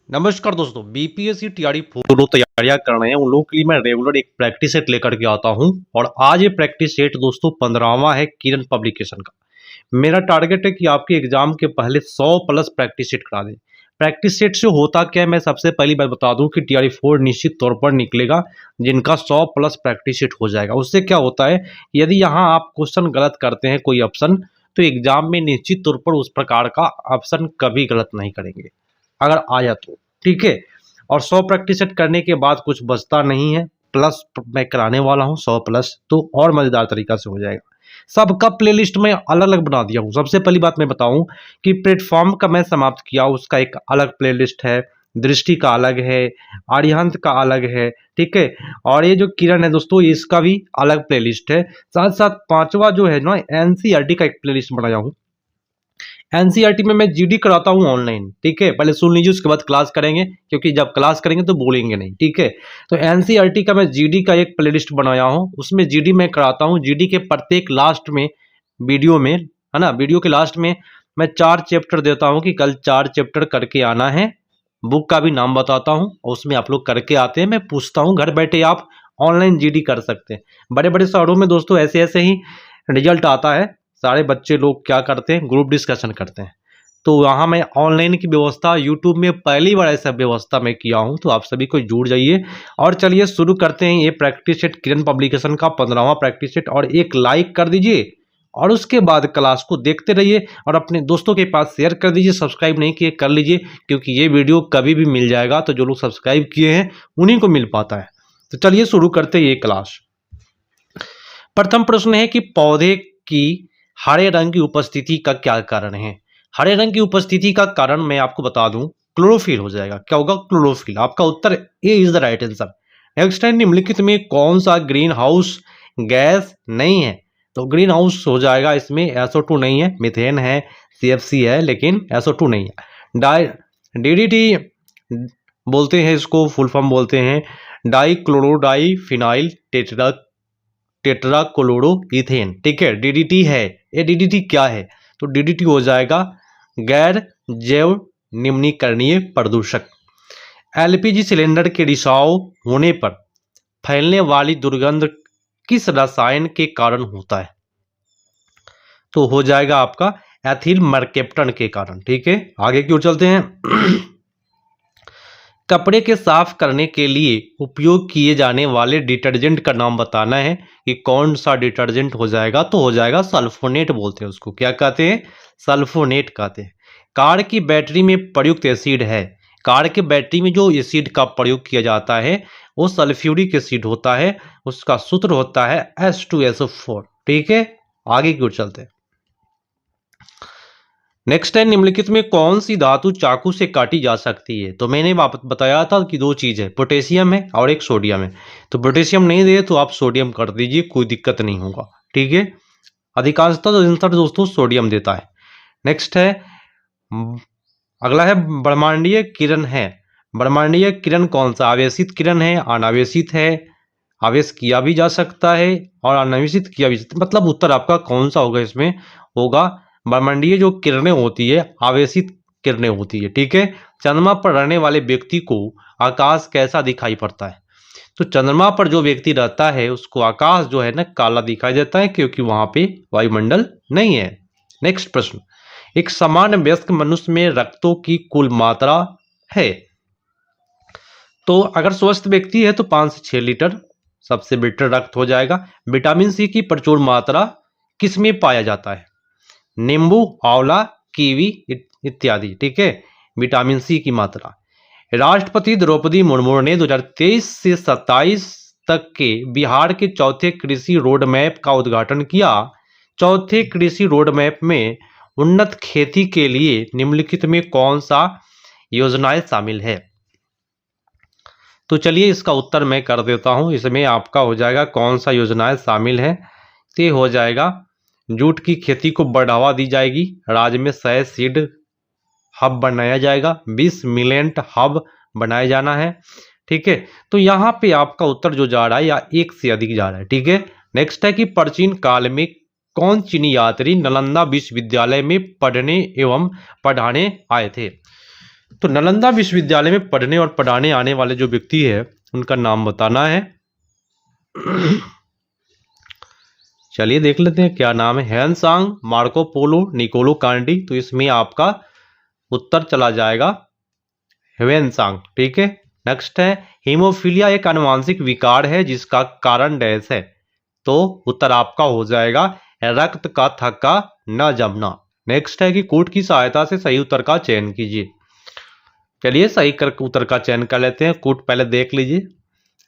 नमस्कार दोस्तों, BPSC TRE 4 जो तैयारियां कर रहे हैं उन लोगों के लिए मैं रेगुलर एक प्रैक्टिस सेट लेकर के आता हूं। और आज ये प्रैक्टिस सेट दोस्तों 15वां है किरण पब्लिकेशन का। मेरा टारगेट है कि आपके एग्जाम के पहले 100 प्लस प्रैक्टिस सेट करा दें। प्रैक्टिस सेट से होता क्या है, मैं सबसे पहली बात बता दूं कि टीआरई 4 निश्चित तौर पर निकलेगा जिनका 100 प्लस प्रैक्टिस सेट हो जाएगा। उससे क्या होता है, यदि यहाँ आप क्वेश्चन गलत करते हैं कोई ऑप्शन, तो एग्जाम में निश्चित तौर पर उस प्रकार का ऑप्शन कभी गलत नहीं करेंगे अगर आया तो। ठीक है। और 100 प्रैक्टिस सेट करने के बाद कुछ बचता नहीं है, प्लस मैं कराने वाला हूँ 100 प्लस, तो और मजेदार तरीका से हो जाएगा। सबका प्लेलिस्ट में अलग अलग बना दिया हूँ। सबसे पहली बात मैं बताऊं कि प्लेटफॉर्म का मैं समाप्त किया, उसका एक अलग प्लेलिस्ट है, दृष्टि का अलग है, आर्यहंत का अलग है। ठीक है। और ये जो किरण है दोस्तों, इसका भी अलग प्लेलिस्ट है। साथ साथ पांचवा जो है ना, एनसीईआरटी का एक प्लेलिस्ट बनाया हूँ। एनसीईआरटी में मैं जीडी कराता हूँ ऑनलाइन। ठीक है, पहले सुन लीजिए, उसके बाद क्लास करेंगे, क्योंकि जब क्लास करेंगे तो बोलेंगे नहीं। ठीक है। तो एनसीईआरटी का मैं जीडी का एक प्लेलिस्ट बनाया हूँ, उसमें जीडी में कराता हूँ। जीडी के प्रत्येक लास्ट में वीडियो में, है ना, वीडियो के लास्ट में मैं 4 चैप्टर देता हूँ कि कल 4 चैप्टर करके आना है। बुक का भी नाम बताता हूँ और उसमें आप लोग करके आते हैं। मैं पूछता हूँ, घर बैठे आप ऑनलाइन जीडी कर सकते हैं। बड़े बड़े शहरों में दोस्तों ऐसे ऐसे ही रिजल्ट आता है। सारे बच्चे लोग क्या करते हैं, ग्रुप डिस्कशन करते हैं। तो वहाँ मैं ऑनलाइन की व्यवस्था यूट्यूब में पहली बार ऐसा व्यवस्था मैं किया हूँ, तो आप सभी को जुड़ जाइए। और चलिए शुरू करते हैं ये प्रैक्टिस सेट किरण पब्लिकेशन का 15वां प्रैक्टिस सेट। और एक लाइक कर दीजिए और उसके बाद क्लास को देखते रहिए और अपने दोस्तों के पास शेयर कर दीजिए। सब्सक्राइब नहीं किए कर लीजिए, क्योंकि ये वीडियो कभी भी मिल जाएगा, तो जो लोग सब्सक्राइब किए हैं उन्हीं को मिल पाता है। तो चलिए शुरू करते हैं ये क्लास। प्रथम प्रश्न है कि पौधे की हरे रंग की उपस्थिति का क्या कारण है। हरे रंग की उपस्थिति का कारण मैं आपको बता दूं, क्लोरोफिल हो जाएगा। क्या होगा? क्लोरोफिल। आपका उत्तर A is the right answer. Next है, निम्नलिखित में कौन सा ग्रीन हाउस गैस नहीं है? तो ग्रीन हाउस हो जाएगा इसमें SO2 नहीं है, मिथेन है, CFC है, लेकिन SO2 नहीं है। DDT बोलते हैं इसको, फुल फॉर्म बोलते हैं dichlorodiphenyltetrachloroethane. ठीक है, DDT है। ये DDT क्या है? तो DDT हो जाएगा गैर जैव निम्नीकरणीय प्रदूषक। LPG सिलेंडर के रिसाव होने पर फैलने वाली दुर्गंध किस रसायन के कारण होता है? तो हो जाएगा आपका एथिल मरकेप्टन के कारण। ठीक है, आगे की ओर चलते हैं। कपड़े के साफ करने के लिए उपयोग किए जाने वाले डिटर्जेंट का नाम बताना है कि कौन सा डिटर्जेंट हो जाएगा। तो हो जाएगा सल्फोनेट, बोलते हैं उसको। क्या कहते हैं? सल्फोनेट कहते हैं। कार की बैटरी में प्रयुक्त एसिड है। कार के बैटरी में जो एसिड का प्रयोग किया जाता है वो सल्फ्यूरिक एसिड होता है। उसका सूत्र होता है H2SO4। ठीक है, आगे की ओर चलते हैं। नेक्स्ट है, निम्नलिखित में कौन सी धातु चाकू से काटी जा सकती है? तो मैंने बताया था कि 2 चीज है, पोटेशियम है और एक सोडियम है। तो पोटेशियम नहीं दे तो आप सोडियम कर दीजिए, कोई दिक्कत नहीं होगा। ठीक है, अधिकांशतः तो आंसर दोस्तों सोडियम देता है। नेक्स्ट है, अगला है ब्रह्मांडीय किरण है। ब्रह्मांडीय किरण कौन सा? आवेशित किरण है, अनावेशित है, आवेश किया भी जा सकता है और अनावेशित किया भी, मतलब उत्तर आपका कौन सा होगा? इसमें होगा ब्रह्मांडीय जो किरणें होती है आवेशित किरणें होती है। ठीक है। चंद्रमा पर रहने वाले व्यक्ति को आकाश कैसा दिखाई पड़ता है? तो चंद्रमा पर जो व्यक्ति रहता है उसको आकाश जो है ना काला दिखाई देता है, क्योंकि वहां पे वायुमंडल नहीं है। नेक्स्ट प्रश्न, एक सामान्य वयस्क मनुष्य में रक्तों की कुल मात्रा है। तो अगर स्वस्थ व्यक्ति है तो 5 से 6 लीटर सबसे बेटर रक्त हो जाएगा। विटामिन सी की प्रचुर मात्रा किसमें पाया जाता है? नींबू, आंवला, कीवी इत्यादि। ठीक है, विटामिन सी की मात्रा। राष्ट्रपति द्रौपदी मुर्मू ने 2023 से 27 तक के बिहार के चौथे कृषि रोड मैप का उद्घाटन किया। चौथे कृषि रोड मैप में उन्नत खेती के लिए निम्नलिखित में कौन सा योजनाएं शामिल है? तो चलिए इसका उत्तर मैं कर देता हूं। इसमें आपका हो जाएगा कौन सा योजनाएं शामिल है, तो हो जाएगा जूट की खेती को बढ़ावा दी जाएगी, राज्य में 100 सीड हब बनाया जाएगा, 20 मिलेंट हब बनाया जाना है। ठीक है, तो यहाँ पे आपका उत्तर जो जा रहा है या एक से अधिक जा रहा है। ठीक है। नेक्स्ट है कि प्राचीन काल में कौन चीनी यात्री नालंदा विश्वविद्यालय में पढ़ने एवं पढ़ाने आए थे? तो नालंदा विश्वविद्यालय में पढ़ने और पढ़ाने आने वाले जो व्यक्ति है उनका नाम बताना है। चलिए देख लेते हैं क्या नाम है। Hiuen Tsang, Marco Polo, Nicolo Conti. तो इसमें आपका उत्तर चला जाएगा ह्वेनसांग। ठीक है। नेक्स्ट है हीमोफीलिया एक आनुवांशिक विकार है जिसका कारण डैश है। तो उत्तर आपका हो जाएगा रक्त का थक्का न जमना। नेक्स्ट है कि कोड की सहायता से सही उत्तर का चयन कीजिए। चलिए सही उत्तर का चयन कर लेते हैं। कोड पहले देख लीजिए।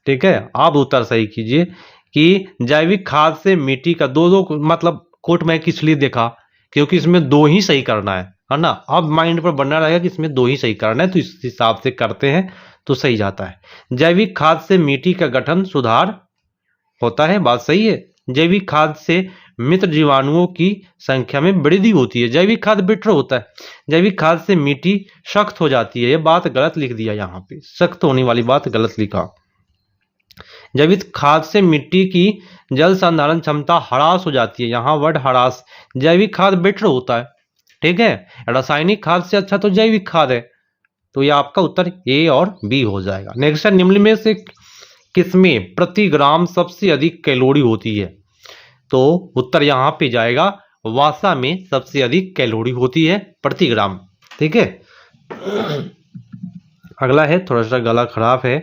ठीक है। आप उत्तर सही कीजिए कि जैविक खाद से मिट्टी का दो मतलब कोट में किस लिए देखा, क्योंकि इसमें दो ही सही करना है ना। अब माइंड पर बनना रहेगा कि इसमें दो ही सही करना है, तो इस हिसाब से करते हैं तो सही जाता है। जैविक खाद से मिट्टी का गठन सुधार होता है, बात सही है। जैविक खाद से मित्र जीवाणुओं की संख्या में वृद्धि होती है। जैविक खाद बिटर होता है। जैविक खाद से मिट्टी सख्त हो जाती है, ये बात गलत लिख दिया यहाँ पे, सख्त होने वाली बात गलत लिखा। जैविक खाद से मिट्टी की जल संधारण क्षमता ह्रास हो जाती है, यहाँ वर्ड ह्रास। जैविक खाद बेटर होता है। ठीक है। रासायनिक खाद से अच्छा तो जैविक खाद है, तो यह आपका उत्तर ए और बी हो जाएगा। नेक्स्ट है निम्न में से किसमें प्रति ग्राम सबसे अधिक कैलोरी होती है। तो उत्तर यहाँ पे जाएगा वासा में सबसे अधिक कैलोरी होती है प्रति ग्राम। ठीक है। अगला है, थोड़ा सा गला खराब है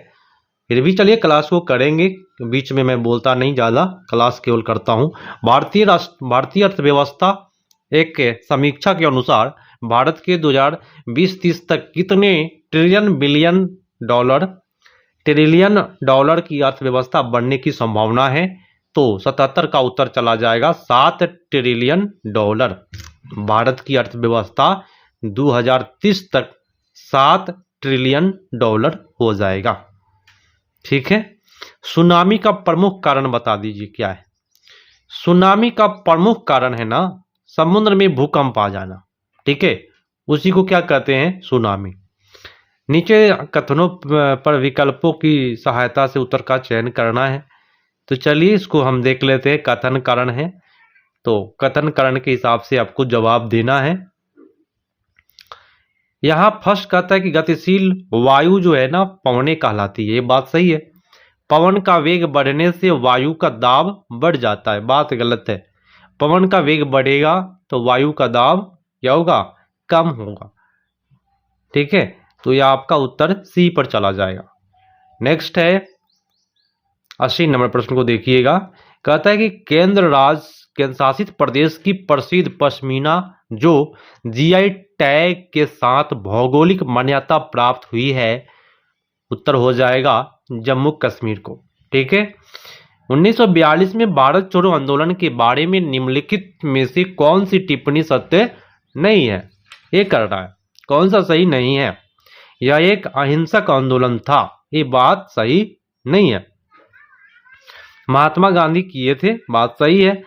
फिर भी चलिए क्लास को करेंगे, बीच में मैं बोलता नहीं ज़्यादा, क्लास केवल करता हूँ। भारतीय अर्थव्यवस्था एक समीक्षा के अनुसार भारत के 2020-30 तक कितने ट्रिलियन डॉलर की अर्थव्यवस्था बनने की संभावना है। तो 77 का उत्तर चला जाएगा 7 ट्रिलियन डॉलर। भारत की अर्थव्यवस्था 2030 तक 7 ट्रिलियन डॉलर हो जाएगा। ठीक है। सुनामी का प्रमुख कारण बता दीजिए क्या है। सुनामी का प्रमुख कारण है ना समुद्र में भूकंप आ जाना। ठीक है। उसी को क्या कहते हैं, सुनामी। नीचे कथनों पर विकल्पों की सहायता से उत्तर का चयन करना है। तो चलिए इसको हम देख लेते हैं। कथन कारण है, तो कथन कारण के हिसाब से आपको जवाब देना है। यहां फर्स्ट कहता है कि गतिशील वायु जो है ना पवने कहलाती है, ये बात सही है। पवन का वेग बढ़ने से वायु का दाब बढ़ जाता है, बात गलत है। पवन का वेग बढ़ेगा तो वायु का दाब क्या होगा, कम होगा। ठीक है। तो यह आपका उत्तर सी पर चला जाएगा। नेक्स्ट है 80 नंबर प्रश्न को देखिएगा। कहता है कि केंद्र शासित प्रदेश की प्रसिद्ध पश्मीना जो जीआई टैग के साथ भौगोलिक मान्यता प्राप्त हुई है, उत्तर हो जाएगा जम्मू कश्मीर को। ठीक है। 1942 में भारत छोड़ो आंदोलन के बारे में निम्नलिखित में से कौन सी टिप्पणी सत्य नहीं है, ये करना है। कौन सा सही नहीं है। यह एक अहिंसक आंदोलन था, ये बात सही नहीं है। महात्मा गांधी किए थे, बात सही है।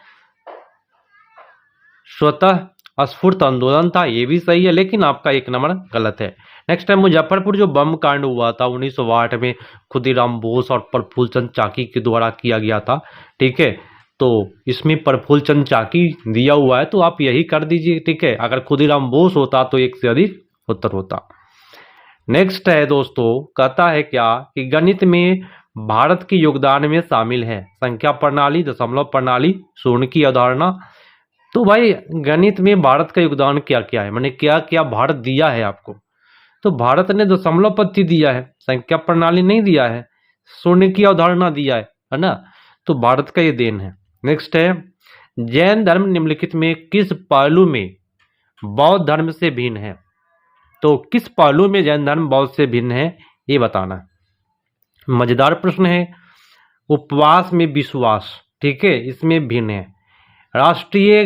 स्वतः स्फूर्त आंदोलन था, ये भी सही है, लेकिन आपका एक नंबर गलत है। नेक्स्ट है मुजफ्फरपुर जो बम कांड हुआ था 1908 में खुदीराम बोस और प्रफुल्ल चंद्र चाकी के द्वारा किया गया था। ठीक है। तो इसमें प्रफुल्ल चंद्र चाकी दिया हुआ है, तो आप यही कर दीजिए। ठीक है। अगर खुदीराम बोस होता तो एक से अधिक उत्तर होता। नेक्स्ट है दोस्तों, कहता है क्या कि गणित में भारत के योगदान में शामिल है संख्या प्रणाली, दशमलव प्रणाली, शून्य की अवधारणा। तो भाई गणित में भारत का योगदान क्या क्या है, मैंने क्या क्या भारत दिया है आपको। तो भारत ने दशमलव पद्धति दिया है, संख्या प्रणाली नहीं दिया है, शून्य की अवधारणा दिया है ना। तो भारत का ये देन है। नेक्स्ट है जैन धर्म निम्नलिखित में किस पहलू में बौद्ध धर्म से भिन्न है। तो किस पहलू में जैन धर्म बौद्ध से भिन्न है, ये बताना है। मजेदार प्रश्न है। उपवास में विश्वास, ठीक है, इसमें भिन्न है। राष्ट्रीय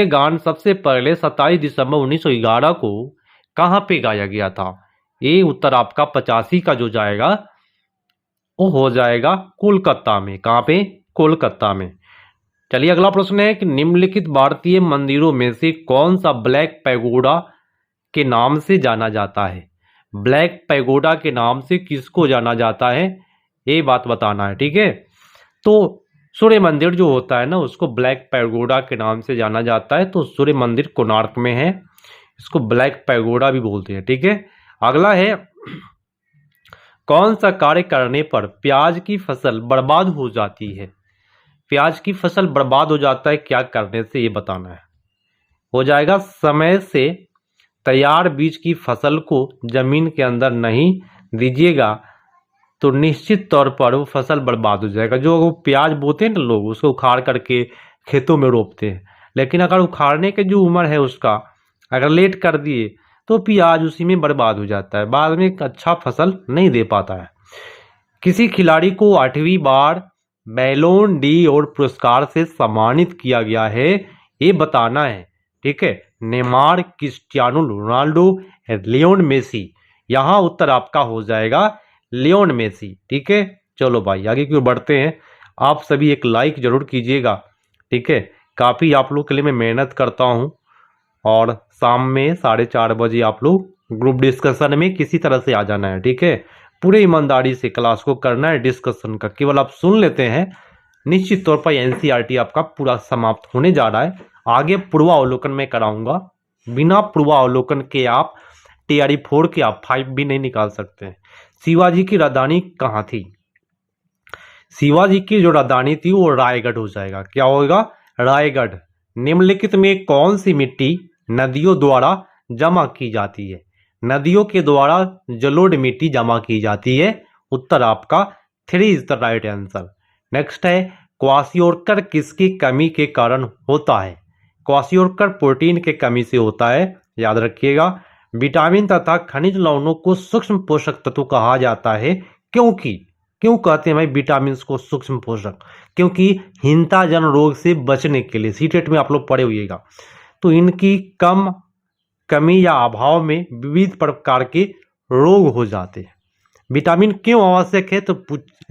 गान सबसे पहले 27 दिसंबर 1911 को कहाँ पे गाया गया था। ये उत्तर आपका 85 का जो जाएगा वो हो जाएगा कोलकाता में। कहाँ पे, कोलकाता में। चलिए अगला प्रश्न है कि निम्नलिखित भारतीय मंदिरों में से कौन सा ब्लैक पैगोडा के नाम से जाना जाता है। ब्लैक पैगोडा के नाम से किसको जाना जाता है, ये बात बताना है। ठीक है। तो सूर्य मंदिर जो होता है ना उसको ब्लैक पैगोडा के नाम से जाना जाता है। तो सूर्य मंदिर कोणार्क में है। इसको ब्लैक पैगोडा भी बोलते हैं। ठीक है, अगला है कौन सा कार्य करने पर प्याज की फसल बर्बाद हो जाती है। प्याज की फसल बर्बाद हो जाता है क्या करने से, ये बताना है। हो जाएगा समय से तैयार बीज की फसल को जमीन के अंदर नहीं दीजिएगा तो निश्चित तौर पर वो फसल बर्बाद हो जाएगा। जो वो प्याज बोते हैं ना लोग, उसको उखाड़ करके खेतों में रोपते हैं, लेकिन अगर उखाड़ने की जो उम्र है उसका अगर लेट कर दिए तो प्याज उसी में बर्बाद हो जाता है, बाद में एक अच्छा फसल नहीं दे पाता है। किसी खिलाड़ी को 8वीं बार बैलोन डी और पुरस्कार से सम्मानित किया गया है, ये बताना है। ठीक है, Neymar, Cristiano Ronaldo, Lionel Messi. यहाँ उत्तर आपका हो जाएगा लियोन मेसी। ठीक है, चलो भाई आगे की ओर बढ़ते हैं। आप सभी एक लाइक जरूर कीजिएगा। ठीक है, काफ़ी आप लोग के लिए मैं मेहनत करता हूँ और शाम में 4:30 बजे आप लोग ग्रुप डिस्कशन में किसी तरह से आ जाना है। ठीक है, पूरे ईमानदारी से क्लास को करना है डिस्कशन का, केवल आप सुन लेते हैं। निश्चित तौर पर एनसीईआरटी आपका पूरा समाप्त होने जा रहा है। आगे पूर्वावलोकन में कराऊंगा, बिना पूर्वावलोकन के आप टीआरई 4 के आप 5 भी नहीं निकाल सकते हैं। शिवाजी की राजधानी कहाँ थी? शिवाजी की जो राजधानी थी वो रायगढ़ हो जाएगा। क्या होगा? रायगढ़। निम्नलिखित में कौन सी मिट्टी नदियों द्वारा जमा की जाती है? नदियों के द्वारा जलोढ़ मिट्टी जमा की जाती है। उत्तर आपका 3 is the right answer. Next है क्वासियोरकर किसकी कमी के कारण होता है? क्वासियोरकर प्रोटीन के कमी से होता है, याद रखिएगा। विटामिन तथा खनिज लवणों को सूक्ष्म पोषक तत्व कहा जाता है, क्योंकि क्यों कहते हैं भाई विटामिन को सूक्ष्म पोषक? क्योंकि हिंताजन रोग से बचने के लिए, सीटेट में आप लोग पढ़े होइएगा, तो इनकी कमी या अभाव में विविध प्रकार के रोग हो जाते हैं। विटामिन क्यों आवश्यक है? तो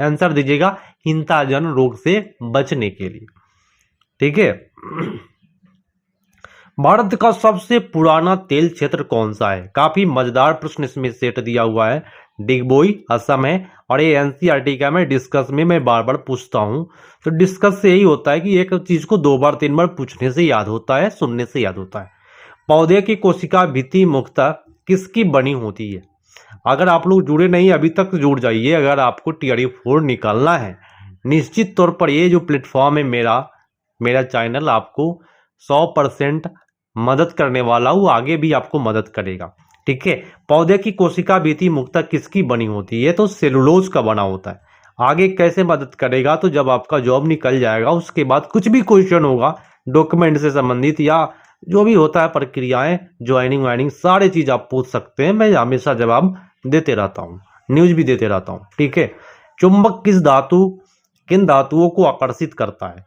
आंसर दीजिएगा हिंताजन रोग से बचने के लिए। ठीक है, भारत का सबसे पुराना तेल क्षेत्र कौन सा है? काफी मजेदार प्रश्न इसमें सेट दिया हुआ है। डिगबोई असम है, और ये एनसीईआरटी का मैं डिस्कस में मैं बार बार पूछता हूं। तो डिस्कस से यही होता है कि एक चीज को 2 बार 3 बार पूछने से याद होता है, सुनने से याद होता है। पौधे की कोशिका भित्ति मुख्यतः किसकी बनी होती है? अगर आप लोग जुड़े नहीं अभी तक जुड़ जाइए। अगर आपको टीआरई 4 निकालना है, निश्चित तौर पर ये जो प्लेटफॉर्म है मेरा चैनल आपको 100% मदद करने वाला हूँ, आगे भी आपको मदद करेगा। ठीक है, पौधे की कोशिका भित्ति मुख्यतः किसकी बनी होती है? तो सेलुलोज का बना होता है। आगे कैसे मदद करेगा? तो जब आपका जॉब निकल जाएगा उसके बाद कुछ भी क्वेश्चन होगा डॉक्यूमेंट से संबंधित या जो भी होता है प्रक्रियाएं, ज्वाइनिंग वाइनिंग, सारी चीज आप पूछ सकते हैं। मैं हमेशा जवाब देते रहता हूँ, न्यूज भी देते रहता हूँ। ठीक है, चुंबक किन धातुओं को आकर्षित करता है?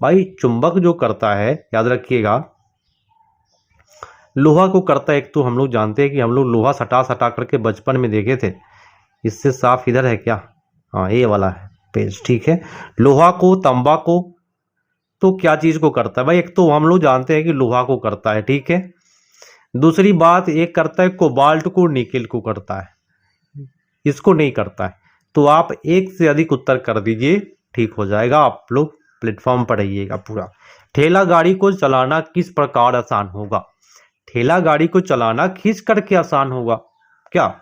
भाई चुंबक जो करता है, याद रखिएगा, लोहा को करता है। एक तो हम लोग जानते हैं कि हम लोग लोहा सटा करके बचपन में देखे थे। इससे साफ इधर है क्या? हाँ, ये वाला है पेज। ठीक है, लोहा को, तांबा को, तो क्या चीज को करता है भाई? एक तो हम लोग जानते हैं कि लोहा को करता है। ठीक है, दूसरी बात एक करता है कोबाल्ट को, निकेल को करता है, इसको नहीं करता है। तो आप एक से अधिक उत्तर कर दीजिए, ठीक हो जाएगा। आप लोग प्लेटफॉर्म पर रहिएगा पूरा। ठेला गाड़ी को चलाना किस प्रकार आसान होगा? ठेला गाड़ी को चलाना खींच करके आसान होगा क्या?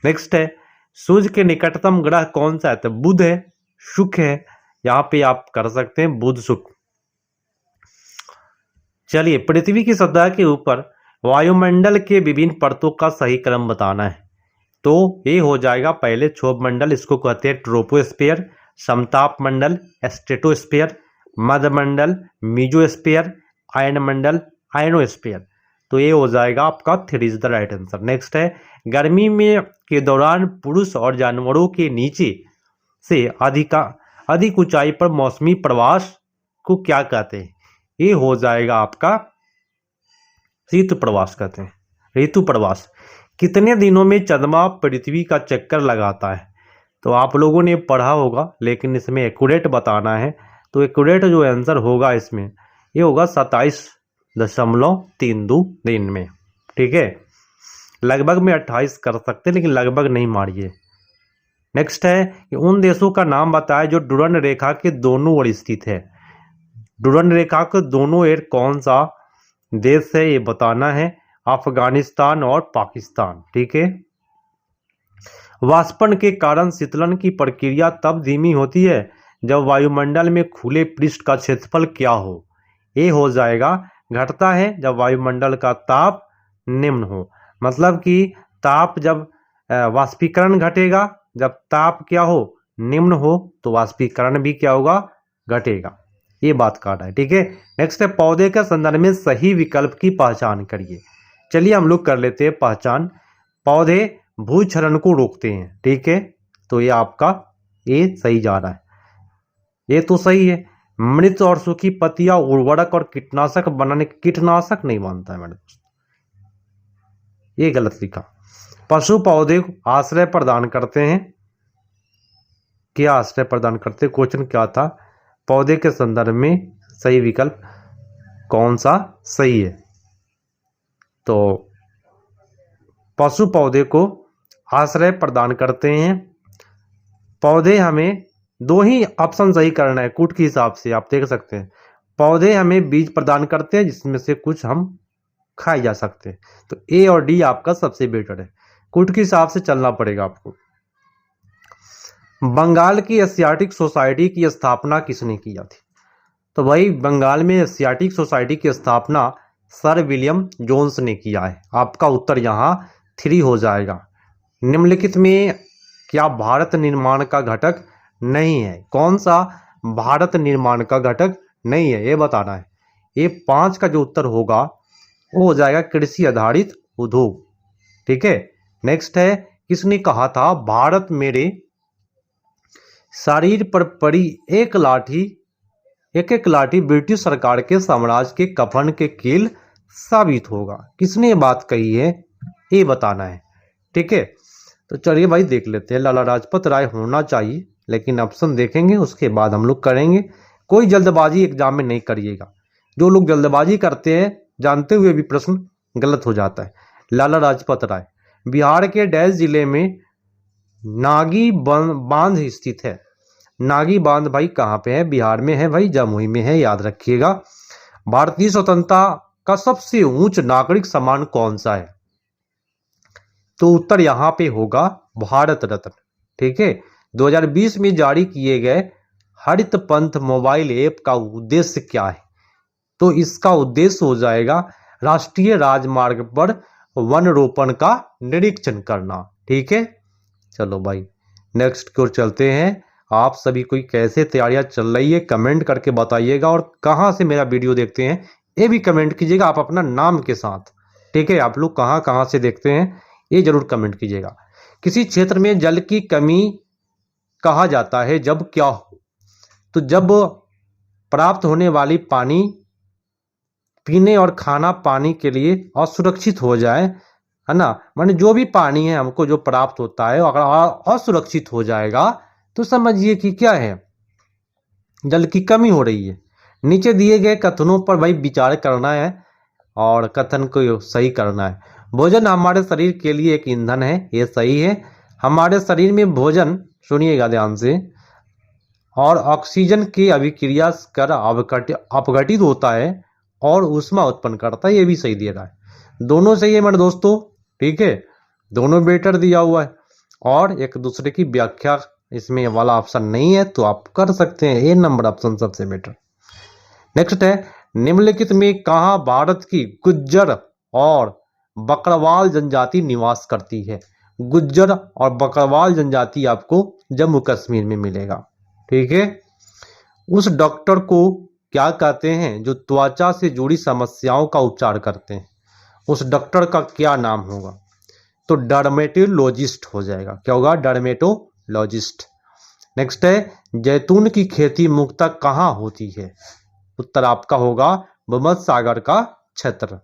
नेक्स्ट है सूर्य के निकटतम ग्रह कौन सा है? तो बुध है, शुक्र है। यहां पे आप कर सकते हैं बुध शुक्र। चलिए, पृथ्वी की सतह के ऊपर वायुमंडल के विभिन्न परतों का सही क्रम बताना है। तो ये हो जाएगा पहले क्षोभ मंडल, इसको कहते हैं ट्रोपोस्फीयर, समताप मंडल स्ट्रेटोस्फीयर, मध्यमंडल मीजोस्फीयर, आयन मंडल आयनोस्फीयर। तो ये हो जाएगा आपका 3 is the right answer. Next है गर्मी में के दौरान पुरुष और जानवरों के नीचे से अधिक ऊंचाई पर मौसमी प्रवास को क्या कहते हैं? ये हो जाएगा आपका ऋतु प्रवास कहते हैं, ऋतु प्रवास। कितने दिनों में चंद्रमा पृथ्वी का चक्कर लगाता है? तो आप लोगों ने पढ़ा होगा, लेकिन इसमें एक्यूरेट बताना है। तो एक्यूरेट जो आंसर होगा इसमें ये होगा 27.32 दिन में। ठीक है, लगभग में 28 कर सकते हैं, लेकिन लगभग नहीं मारिए। नेक्स्ट है कि उन देशों का नाम बताएं जो डुरंड रेखा के दोनों ओर स्थित है। डुरंड रेखा के दोनों ओर कौन सा देश है ये बताना है। अफगानिस्तान और पाकिस्तान। ठीक है। वाष्पन के कारण शीतलन की प्रक्रिया तब धीमी होती है जब वायुमंडल में खुले पृष्ठ का क्षेत्रफल क्या हो। ये हो जाएगा घटता है जब वायुमंडल का ताप निम्न हो। मतलब कि ताप जब वाष्पीकरण घटेगा, जब ताप क्या हो, निम्न हो, तो वाष्पीकरण भी क्या होगा, घटेगा। ये बात कर रहा है। ठीक है। नेक्स्ट है पौधे के संदर्भ में सही विकल्प की पहचान करिए। चलिए हम लोग कर लेते हैं पहचान। पौधे भूक्षरण को रोकते हैं। ठीक है। तो ये आपका ये सही जा रहा है, ये तो सही है। मृत और सूखी पत्तियां उर्वरक और कीटनाशक बनाने, कीटनाशक नहीं मानता है मैंने, ये गलत लिखा। पशु पौधे को आश्रय प्रदान करते हैं। क्या आश्रय प्रदान करते, क्वेश्चन क्या था, पौधे के संदर्भ में सही विकल्प कौन सा सही है। तो पशु पौधे को आश्रय प्रदान करते हैं। पौधे हमें दो ही ऑप्शन सही करना है कूट के हिसाब से, आप देख सकते हैं। पौधे हमें बीज प्रदान करते हैं जिसमें से कुछ हम खाए जा सकते हैं। तो ए और डी आपका सबसे बेटर है, कूट के हिसाब से चलना पड़ेगा आपको। बंगाल की एशियाटिक सोसाइटी की स्थापना किसने किया थी। तो भाई बंगाल में एशियाटिक सोसाइटी की स्थापना सर विलियम जोन्स ने किया है। आपका उत्तर यहाँ 3 हो जाएगा। निम्नलिखित में क्या भारत निर्माण का घटक नहीं है। कौन सा भारत निर्माण का घटक नहीं है, ये बताना है। ये 5 का जो उत्तर होगा वो हो जाएगा कृषि आधारित उद्योग। ठीक है। नेक्स्ट है किसने कहा था भारत मेरे शरीर पर पड़ी एक एक लाठी ब्रिटिश सरकार के साम्राज्य के कफन के कील साबित होगा। किसने ये बात कही है, ये बताना है। ठीक है। तो चलिए भाई देख लेते हैं। लाला लाजपत राय होना चाहिए, लेकिन ऑप्शन देखेंगे उसके बाद हम लोग करेंगे। कोई जल्दबाजी एग्जाम में नहीं करिएगा। जो लोग जल्दबाजी करते हैं जानते हुए भी प्रश्न गलत हो जाता है। लाला लाजपत राय बिहार के डैश जिले में नागी बांध स्थित है। नागी बांध भाई कहाँ पे है, बिहार में है भाई, जमुई में है, याद रखिएगा। भारतीय स्वतंत्रता का सबसे उच्च नागरिक सम्मान कौन सा है। तो उत्तर यहाँ पे होगा भारत रत्न। ठीक है। 2020 में जारी किए गए हरित पंथ मोबाइल ऐप का उद्देश्य क्या है। तो इसका उद्देश्य हो जाएगा राष्ट्रीय राजमार्ग पर वन रोपण का निरीक्षण करना। ठीक है। चलो भाई नेक्स्ट की ओर चलते हैं। आप सभी कोई कैसे तैयारियां चल रही है कमेंट करके बताइएगा, और कहां से मेरा वीडियो देखते हैं ये भी कमेंट कीजिएगा, आप अपना नाम के साथ। ठीक है। आप लोग कहां से देखते हैं ये जरूर कमेंट कीजिएगा। किसी क्षेत्र में जल की कमी कहा जाता है जब क्या हो। तो जब प्राप्त होने वाली पानी पीने और खाना पानी के लिए असुरक्षित हो जाए, है ना, माने जो भी पानी है हमको जो प्राप्त होता है अगर असुरक्षित हो जाएगा तो समझिए कि क्या है, जल की कमी हो रही है। नीचे दिए गए कथनों पर भाई विचार करना है और कथन को सही करना है। भोजन हमारे शरीर के लिए एक ईंधन है, ये सही है। हमारे शरीर में भोजन, सुनिएगा ध्यान से, और ऑक्सीजन की अभिक्रिया कर अपघटित होता है और ऊष्मा उत्पन्न करता है, ये भी सही दे रहा है। दोनों सही है मेरे दोस्तों। ठीक है। दोनों बेटर दिया हुआ है और एक दूसरे की व्याख्या इसमें वाला ऑप्शन नहीं है, तो आप कर सकते हैं ए नंबर ऑप्शन सबसे बेटर। नेक्स्ट है निम्नलिखित में कहाँ भारत की गुज्जर और बकरवाल जनजाति निवास करती है। गुज्जर और बकरवाल जनजाति आपको जम्मू कश्मीर में मिलेगा। ठीक है। उस डॉक्टर को क्या कहते हैं जो त्वचा से जुड़ी समस्याओं का उपचार करते हैं। उस डॉक्टर का क्या नाम होगा। तो डर्मेटोलॉजिस्ट हो जाएगा। क्या होगा, डर्मेटोलॉजिस्ट। नेक्स्ट है जैतून की खेती मुख्यतः कहाँ होती है। उत्तर आपका होगा भूमध्य सागर का क्षेत्र।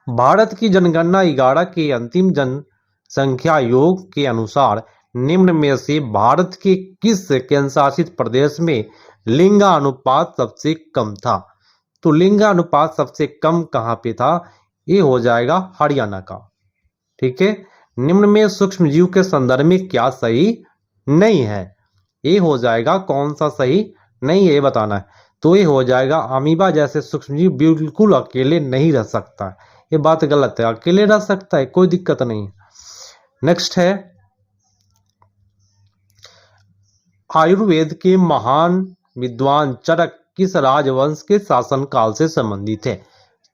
भारत की जनगणना 11 के अंतिम जनसंख्या योग के अनुसार निम्न में से भारत के किस केंद्रशासित प्रदेश में लिंगानुपात सबसे कम था। तो लिंगानुपात सबसे कम कहाँ पे था, ये हो जाएगा हरियाणा का। ठीक है। निम्न में सूक्ष्म जीव के संदर्भ में क्या सही नहीं है, ये हो जाएगा कौन सा सही नहीं है, ये बताना है। तो ये हो जाएगा अमीबा जैसे सूक्ष्म जीव बिल्कुल अकेले नहीं रह सकता, ये बात गलत है, अकेले रह सकता है, कोई दिक्कत नहीं। नेक्स्ट है, आयुर्वेद के महान विद्वान चरक किस राजवंश के शासन काल से संबंधित है?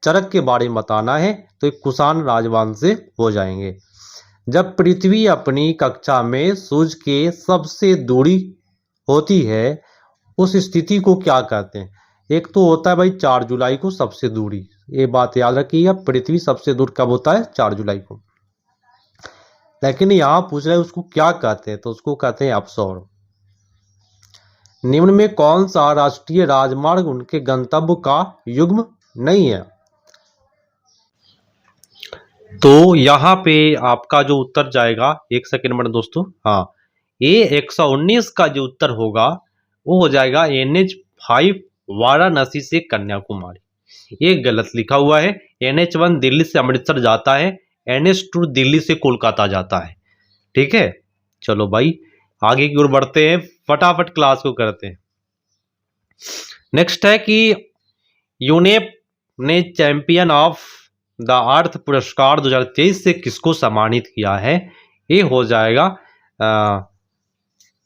चरक के बारे में बताना है तो एक कुषाण राजवंश से हो जाएंगे। जब पृथ्वी अपनी कक्षा में सूर्य के सबसे दूरी होती है उस स्थिति को क्या कहते हैं? एक तो होता है भाई 4 जुलाई को सबसे दूरी, ये बात याद रखिएगा, पृथ्वी सबसे दूर कब होता है? 4 जुलाई को। लेकिन यहाँ पूछ रहे हैं उसको क्या कहते हैं, तो उसको कहते हैं अपसौर। निम्न में कौन सा राष्ट्रीय राजमार्ग उनके गंतव्य का युग्म नहीं है? तो यहाँ पे आपका जो उत्तर जाएगा, एक सेकेंड में दोस्तों, हाँ, ये 119 का जो उत्तर होगा वो हो जाएगा NH5 वाराणसी से कन्याकुमारी। ये गलत लिखा हुआ है। NH1 दिल्ली से अमृतसर जाता है, NH2 दिल्ली से कोलकाता जाता है। ठीक है, चलो भाई आगे की ओर बढ़ते हैं, फटाफट क्लास को करते हैं। नेक्स्ट है कि यूनेप ने चैंपियन ऑफ द अर्थ पुरस्कार 2023 से किसको सम्मानित किया है? ये हो जाएगा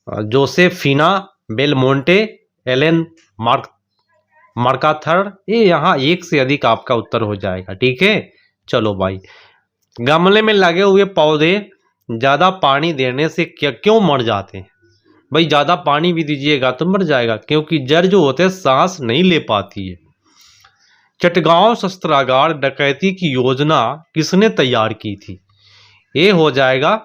जोसेफिना बेलमोंटे, एलेन मार्काथर। ये यहाँ एक से अधिक आपका उत्तर हो जाएगा। ठीक है, चलो भाई, गमले में लगे हुए पौधे ज्यादा पानी देने से क्यों मर जाते हैं? भाई ज्यादा पानी भी दीजिएगा तो मर जाएगा, क्योंकि जड़ जो होते हैं सांस नहीं ले पाती है। चटगांव शस्त्रागार डकैती की योजना किसने तैयार की थी? ये हो जाएगा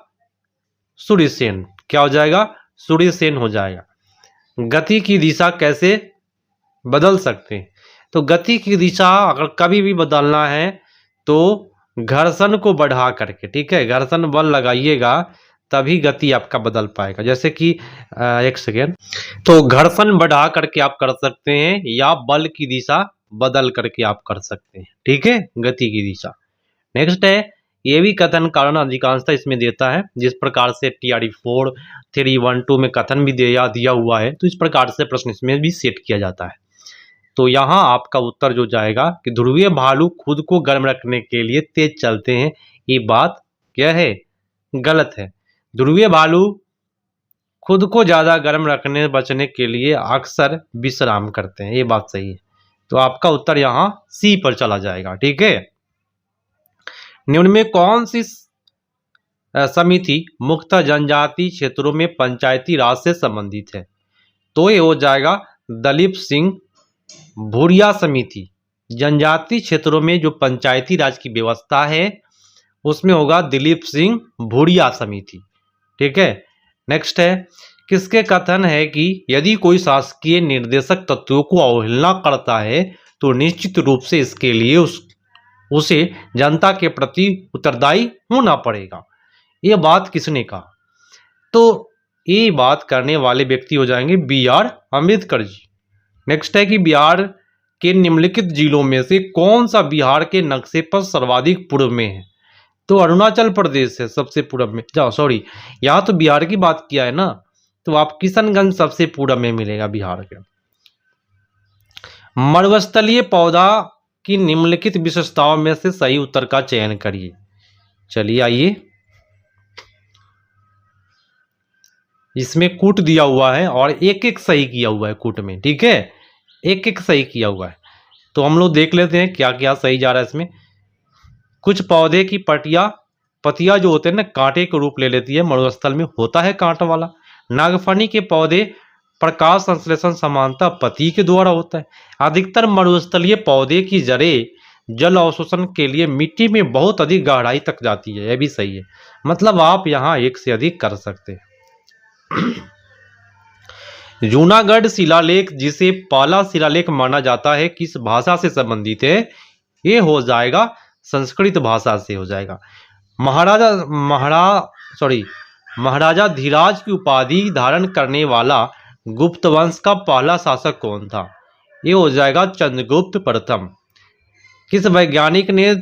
सूर्यसेन। क्या हो जाएगा? सूर्यसेन हो जाएगा। गति की दिशा कैसे बदल सकते हैं? तो गति की दिशा अगर कभी भी बदलना है तो घर्षण को बढ़ा करके, ठीक है, घर्षण बल लगाइएगा तभी गति आपका बदल पाएगा। जैसे कि एक सेकेंड, तो घर्षण बढ़ा करके आप कर सकते हैं या बल की दिशा बदल करके आप कर सकते हैं। ठीक है, गति की दिशा। नेक्स्ट है, ये भी कथन कारण अधिकांशता इसमें देता है, जिस प्रकार से TRE 4 312 में कथन भी दिया हुआ है, तो इस प्रकार से प्रश्न इसमें भी सेट किया जाता है। तो यहाँ आपका उत्तर जो जाएगा कि ध्रुवीय भालू खुद को गर्म रखने के लिए तेज चलते हैं। ये बात क्या है? गलत है। ध्रुवीय भालू खुद को ज्यादा गर्म रखने बचने के लिए अक्सर विश्राम करते हैं। ये बात सही है। तो आपका उत्तर यहाँ C पर चला जाएगा। ठीक है, निम्न में कौन सी समिति मुख्यतः जनजाति क्षेत्रों में पंचायती राज से संबंधित है? तो ये हो जाएगा दलीप सिंह भूरिया समिति। जनजाति क्षेत्रों में जो पंचायती राज की व्यवस्था है उसमें होगा दिलीप सिंह भूरिया समिति। ठीक है, नेक्स्ट है, किसके कथन है कि यदि कोई शासकीय निर्देशक तत्वों को अवहेलना करता है तो निश्चित रूप से इसके लिए उसे जनता के प्रति उत्तरदायी होना पड़ेगा। ये बात किसने कहा? तो ये बात करने वाले व्यक्ति हो जाएंगे BR अम्बेडकर जी। नेक्स्ट है कि बिहार के निम्नलिखित जिलों में से कौन सा बिहार के नक्शे पर सर्वाधिक पूर्व में है? तो अरुणाचल प्रदेश है सबसे पूर्व में। सॉरी, यहाँ तो बिहार की बात किया है ना, तो आप किशनगंज सबसे पूर्व में मिलेगा बिहार के। मरुस्थलीय पौधा की निम्नलिखित विशेषताओं में से सही उत्तर का चयन करिए। चलिए आइए, इसमें कूट दिया हुआ है और एक एक सही किया हुआ है कूट में। ठीक है, एक एक सही किया हुआ है। तो हम लोग देख लेते हैं क्या क्या सही जा रहा है इसमें। कुछ पौधे की पतियां जो होते हैं ना कांटे के रूप ले लेती है, मरुस्थल में होता है कांटा वाला। नागफनी के पौधे प्रकाश संश्लेषण समानता पत्ती के द्वारा होता है। अधिकतर मरुस्थलीय पौधे की जड़ें जल अवशोषण के लिए मिट्टी में बहुत अधिक गहराई तक जाती है। यह भी सही है, मतलब आप यहाँ एक से अधिक कर सकते हैं। जूनागढ़ शिलालेख, जिसे पहला शिलालेख माना जाता है, किस भाषा से संबंधित है? ये हो जाएगा संस्कृत भाषा से हो जाएगा। महाराजा धीराज की उपाधि धारण करने वाला गुप्त वंश का पहला शासक कौन था? ये हो जाएगा चंद्रगुप्त प्रथम। किस वैज्ञानिक ने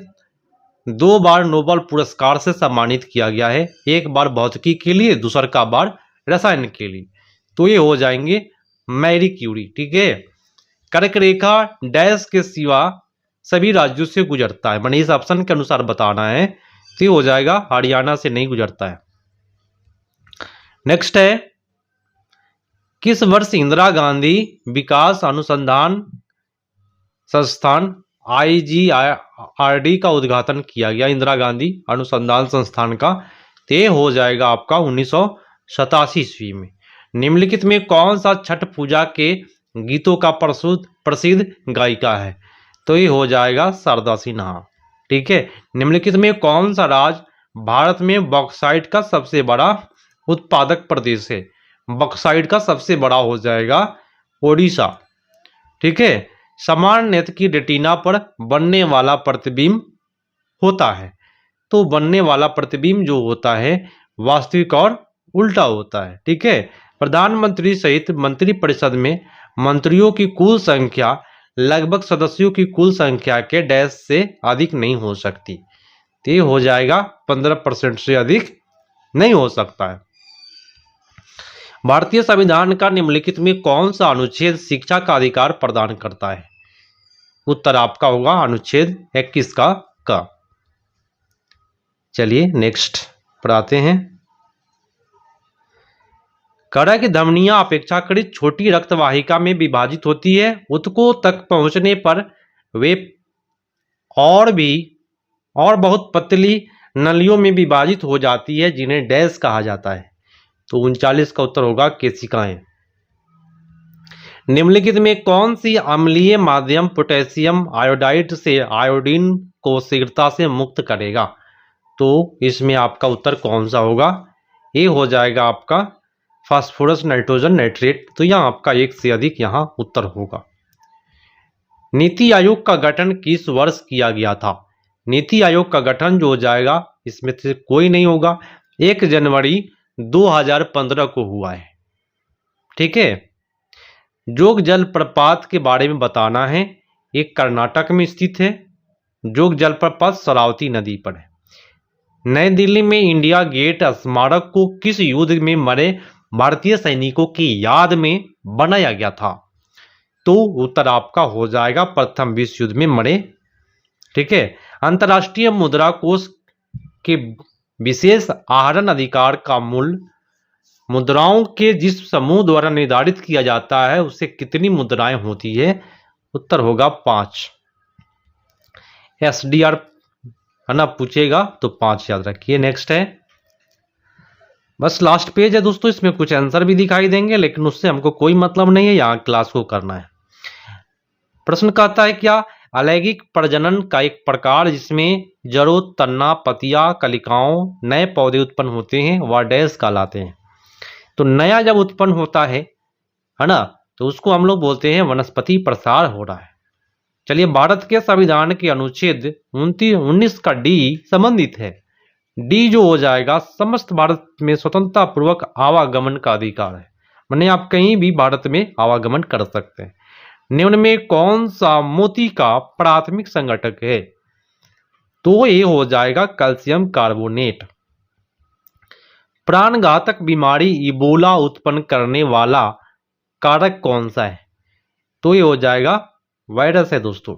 2 बार नोबेल पुरस्कार से सम्मानित किया गया है? एक बार भौतिकी के लिए, दूसरा बार रसायन के लिए। तो ये हो जाएंगे मैरी क्यूरी। ठीक है, कर्क रेखा डैश के सिवा सभी राज्यों से गुजरता है, मैंने इस ऑप्शन के अनुसार बताना है, तो ये हो जाएगा हरियाणा से नहीं गुजरता है। नेक्स्ट है, किस वर्ष इंदिरा गांधी विकास अनुसंधान संस्थान IGRD का उद्घाटन किया गया? इंदिरा गांधी अनुसंधान संस्थान का ते हो जाएगा आपका 1987 ईस्वी में। निम्नलिखित में कौन सा छठ पूजा के गीतों का प्रसिद्ध गायिका है? तो ये हो जाएगा शारदा सिन्हा। ठीक है। निम्नलिखित में कौन सा राज्य भारत में बॉक्साइट का सबसे बड़ा उत्पादक प्रदेश है? बॉक्साइट का सबसे बड़ा हो जाएगा ओडिशा। ठीक है। समान नेत्र की रेटिना पर बनने वाला प्रतिबिंब होता है, तो बनने वाला प्रतिबिंब जो होता है वास्तविक और उल्टा होता है। ठीक है। प्रधानमंत्री सहित मंत्रिपरिषद में मंत्रियों की कुल संख्या लगभग सदस्यों की कुल संख्या के डैश से अधिक नहीं हो सकती, तो ये हो जाएगा 15% से अधिक नहीं हो सकता है। भारतीय संविधान का निम्नलिखित में कौन सा अनुच्छेद शिक्षा का अधिकार प्रदान करता है? उत्तर आपका होगा अनुच्छेद 21 का। चलिए नेक्स्ट पढ़ाते हैं। कड़ा की धमनियां अपेक्षाकृत छोटी रक्तवाहिका में विभाजित होती है। ऊतकों तक पहुंचने पर वे और बहुत पतली नलियों में विभाजित हो जाती है, जिन्हें डैश कहा जाता है। तो 39 का उत्तर होगा केशिकाएं। निम्नलिखित में कौन सी अम्लीय माध्यम पोटेशियम आयोडाइड से आयोडीन को शीघ्रता से मुक्त करेगा? तो इसमें आपका उत्तर कौन सा होगा? ये हो जाएगा आपका फास्फोरस नाइट्रोजन नाइट्रेट। तो यहाँ आपका एक से अधिक यहाँ उत्तर होगा। नीति आयोग का गठन किस वर्ष किया गया था? नीति आयोग का गठन जो हो जाएगा इसमें से कोई नहीं होगा, 1 जनवरी 2015 को हुआ है। ठीक है। जोग जलप्रपात के बारे में बताना है। एक कर्नाटक में स्थित है। जोग जलप्रपात शरावती नदी पर है। नई दिल्ली में इंडिया गेट स्मारक को किस युद्ध में मरे भारतीय सैनिकों की याद में बनाया गया था? तो उत्तर आपका हो जाएगा प्रथम विश्व युद्ध में मरे। ठीक है। अंतर्राष्ट्रीय मुद्रा कोष के विशेष आहरण अधिकार का मूल्य मुद्राओं के जिस समूह द्वारा निर्धारित किया जाता है उससे कितनी मुद्राएं होती है? उत्तर होगा 5। SDR है ना पूछेगा तो 5 याद रखिए। नेक्स्ट है, बस लास्ट पेज है दोस्तों, इसमें कुछ आंसर भी दिखाई देंगे लेकिन उससे हमको कोई मतलब नहीं है, यहाँ क्लास को करना है। प्रश्न कहता है क्या अलैंगिक प्रजनन का एक प्रकार जिसमें जड़ों, तना, पतिया, कलिकाओं नए पौधे उत्पन्न होते हैं वह डैश कहलाते हैं? तो नया जब उत्पन्न होता है ना, तो उसको हम लोग बोलते हैं वनस्पति प्रसार हो रहा है। चलिए, भारत के संविधान के अनुच्छेद 19 का डी संबंधित है। डी जो हो जाएगा समस्त भारत में स्वतंत्रता पूर्वक आवागमन का अधिकार है, माने आप कहीं भी भारत में आवागमन कर सकते हैं। निम्न में कौन सा मोती का प्राथमिक संघटक है? तो ये हो जाएगा कैल्शियम कार्बोनेट। प्राणघातक बीमारी इबोला उत्पन्न करने वाला कारक कौन सा है? तो ये हो जाएगा वायरस है दोस्तों।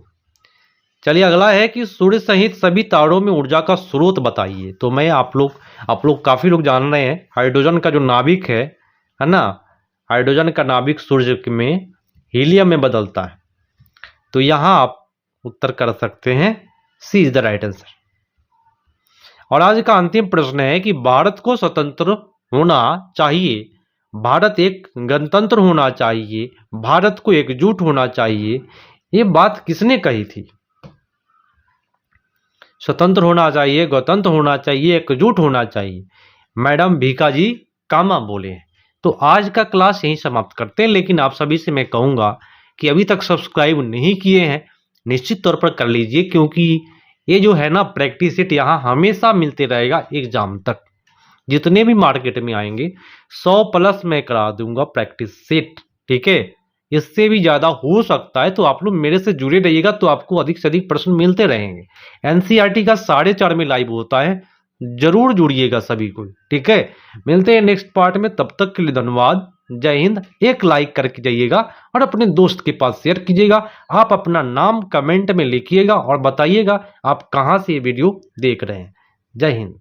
चलिए अगला है कि सूर्य सहित सभी तारों में ऊर्जा का स्रोत बताइए। तो मैं आप लोग काफी लोग जान रहे हैं हाइड्रोजन का जो नाभिक है ना, हाइड्रोजन का नाभिक सूर्य में हीलियम में बदलता है। तो यहां आप उत्तर कर सकते हैं सी इज द राइट आंसर। और आज का अंतिम प्रश्न है कि भारत को स्वतंत्र होना चाहिए, भारत एक गणतंत्र होना चाहिए, भारत को एकजुट होना चाहिए, ये बात किसने कही थी? स्वतंत्र होना चाहिए, गणतंत्र होना चाहिए, एकजुट होना चाहिए, मैडम भीखाजी कामा बोले। तो आज का क्लास यहीं समाप्त करते हैं, लेकिन आप सभी से मैं कहूंगा कि अभी तक सब्सक्राइब नहीं किए हैं निश्चित तौर पर कर लीजिए, क्योंकि ये जो है ना प्रैक्टिस सेट यहाँ हमेशा मिलते रहेगा एग्जाम तक। जितने भी मार्केट में आएंगे 100+ मैं करा दूंगा प्रैक्टिस सेट। ठीक है, इससे भी ज्यादा हो सकता है, तो आप लोग मेरे से जुड़े रहिएगा तो आपको अधिक से अधिक प्रश्न मिलते रहेंगे। NCERT का 4:30 में लाइव होता है, जरूर जुड़िएगा सभी को। ठीक है, मिलते हैं नेक्स्ट पार्ट में, तब तक के लिए धन्यवाद। जय हिंद। एक लाइक करके जाइएगा और अपने दोस्त के पास शेयर कीजिएगा। आप अपना नाम कमेंट में लिखिएगा और बताइएगा आप कहां से ये वीडियो देख रहे हैं। जय हिंद।